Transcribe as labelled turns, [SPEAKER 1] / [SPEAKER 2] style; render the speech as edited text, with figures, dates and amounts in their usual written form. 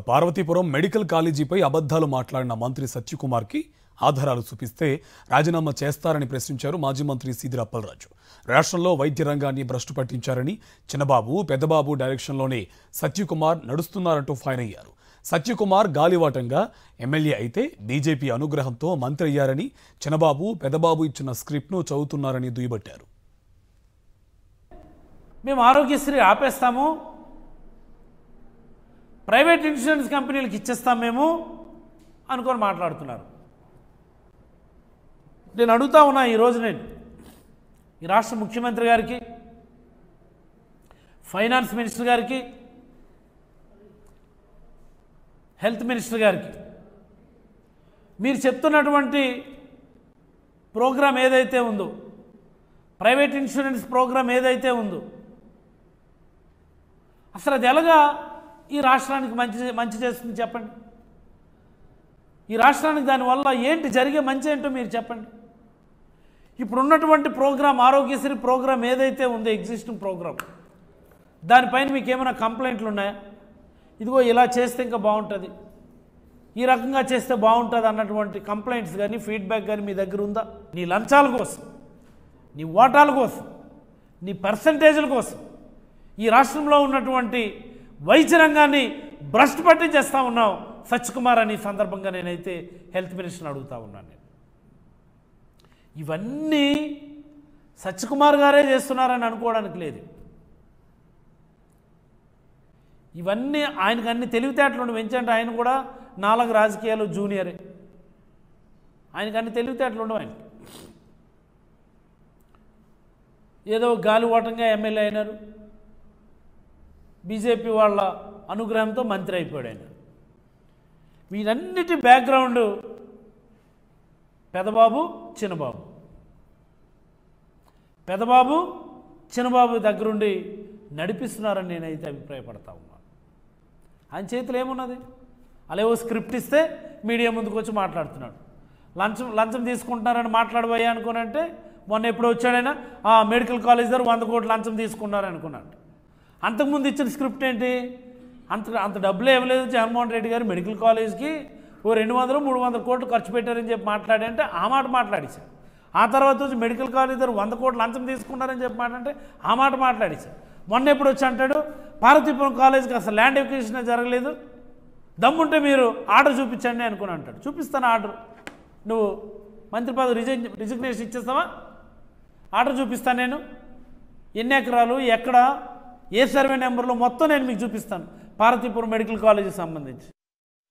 [SPEAKER 1] Parvathipuram medical కాలేజీపై అబద్ధాలు మాట్లాడిన మంత్రి సత్యకుమార్కి ఆధారాలు చూపిస్తే రాజీనామా చేస్తారని ప్రశ్నించారు మాజీ మంత్రి సీదిరి అప్పలరాజు. రాష్ట్రంలో వైద్య రంగాన్ని భ్రష్టు పట్టించారని, చిన్నబాబు పెద్దబాబు డైరెక్షన్లోనే సత్యకుమార్ నడుస్తున్నారంటూ ఫైర్ అయ్యారు. సత్యకుమార్ గాలివాటంగా ఎమ్మెల్యే అయితే బీజేపీ అనుగ్రహంతో మంత్రి అయ్యారని, చిన్నబాబు పెద్దబాబు ఇచ్చిన స్క్రిప్ట్ను చదువుతున్నారని దుయ్యబట్టారు.
[SPEAKER 2] మేము ఆరోగ్యశ్రీ ఆపేస్తాము, ప్రైవేట్ ఇన్సూరెన్స్ కంపెనీలకు ఇచ్చేస్తాం మేము అనుకొని మాట్లాడుతున్నారు. నేను అడుగుతా ఉన్నా ఈరోజు నేను ఈ రాష్ట్ర ముఖ్యమంత్రి గారికి, ఫైనాన్స్ మినిస్టర్ గారికి, హెల్త్ మినిస్టర్ గారికి, మీరు చెప్తున్నటువంటి ప్రోగ్రాం ఏదైతే ఉందో, ప్రైవేట్ ఇన్సూరెన్స్ ప్రోగ్రాం ఏదైతే ఉందో, అసలు అది ఎలాగా ఈ రాష్ట్రానికి మంచి చేస్తుంది చెప్పండి. ఈ రాష్ట్రానికి దానివల్ల ఏంటి జరిగే మంచి ఏంటో మీరు చెప్పండి. ఇప్పుడున్నటువంటి ప్రోగ్రాం, ఆరోగ్యశ్రీ ప్రోగ్రాం ఏదైతే ఉందో, ఎగ్జిస్టింగ్ ప్రోగ్రాం, దానిపైన మీకు ఏమైనా కంప్లైంట్లు ఉన్నాయా? ఇదిగో ఇలా చేస్తే ఇంకా బాగుంటుంది, ఈ రకంగా చేస్తే బాగుంటుంది అన్నటువంటి కంప్లైంట్స్ కానీ ఫీడ్బ్యాక్ కానీ మీ దగ్గర ఉందా? నీ లంచాల కోసం, నీ ఓటాల కోసం, నీ పర్సంటేజ్ల కోసం ఈ రాష్ట్రంలో ఉన్నటువంటి వైద్య రంగాన్ని భ్రష్టు పట్టించేస్తూ ఉన్నావు సత్యకుమార్ అని సందర్భంగా నేనైతే హెల్త్ మినిస్టర్ని అడుగుతూ ఉన్నాను. ఇవన్నీ సత్యకుమార్ గారే చేస్తున్నారని అనుకోవడానికి లేదు. ఇవన్నీ ఆయనకు అన్ని తెలివితేటలు పెంచంటే ఆయన కూడా 4 రాజకీయాలు జూనియరే. ఆయనకు అన్ని తెలివితేటలు ఉండవు. ఆయన ఏదో గాలివాటంగా ఎమ్మెల్యే అయినారు, బీజేపీ వాళ్ళ అనుగ్రహంతో మంత్రి అయిపోయాడు ఆయన. వీరన్నిటి బ్యాక్గ్రౌండ్ పెదబాబు చిన్నబాబు, పెదబాబు చిన్నబాబు దగ్గరుండి నడిపిస్తున్నారని నేనైతే అభిప్రాయపడతా ఉన్నాను. ఆయన చేతిలో ఏమున్నది? అలాగో స్క్రిప్ట్ ఇస్తే మీడియా ముందుకు వచ్చి మాట్లాడుతున్నాడు. లంచం తీసుకుంటున్నారని మాట్లాడబోయా అనుకోనంటే మొన్న ఎప్పుడు వచ్చాడైనా మెడికల్ కాలేజ్ దగ్గర 100 కోట్లు లంచం తీసుకున్నారు అనుకున్నాడు. అంతకుముందు ఇచ్చిన స్క్రిప్ట్ ఏంటి? అంత డబ్బులు ఇవ్వలేదు జగన్మోహన్ రెడ్డి గారు మెడికల్ కాలేజ్కి, ఓ 200-300 కోట్లు ఖర్చు పెట్టారని చెప్పి మాట్లాడి అంటే ఆ మాట మాట్లాడేశారు. ఆ తర్వాత వచ్చి మెడికల్ కాలేజ్ దగ్గర 100 కోట్లు లంచం తీసుకున్నారని చెప్పి మాట్లాడితే ఆ మాట మాట్లాడేశారు. మొన్న ఎప్పుడు వచ్చి అంటాడు పార్వతీపురం కాలేజ్కి అసలు ల్యాండ్ ఎక్విజిషన్ జరగలేదు, దమ్ముంటే మీరు ఆర్డర్ చూపించండి అనుకుని అంటాడు. చూపిస్తాను ఆర్డర్. నువ్వు మంత్రి పదవి రిజిగ్నేషన్ ఇచ్చేస్తావా? ఆర్డర్ చూపిస్తాను నేను, ఎన్ని ఎకరాలు, ఎక్కడ, ఏ సర్వే నెంబర్లో మొత్తం నేను మీకు చూపిస్తాను పార్వతీపురం మెడికల్ కాలేజీకి సంబంధించి.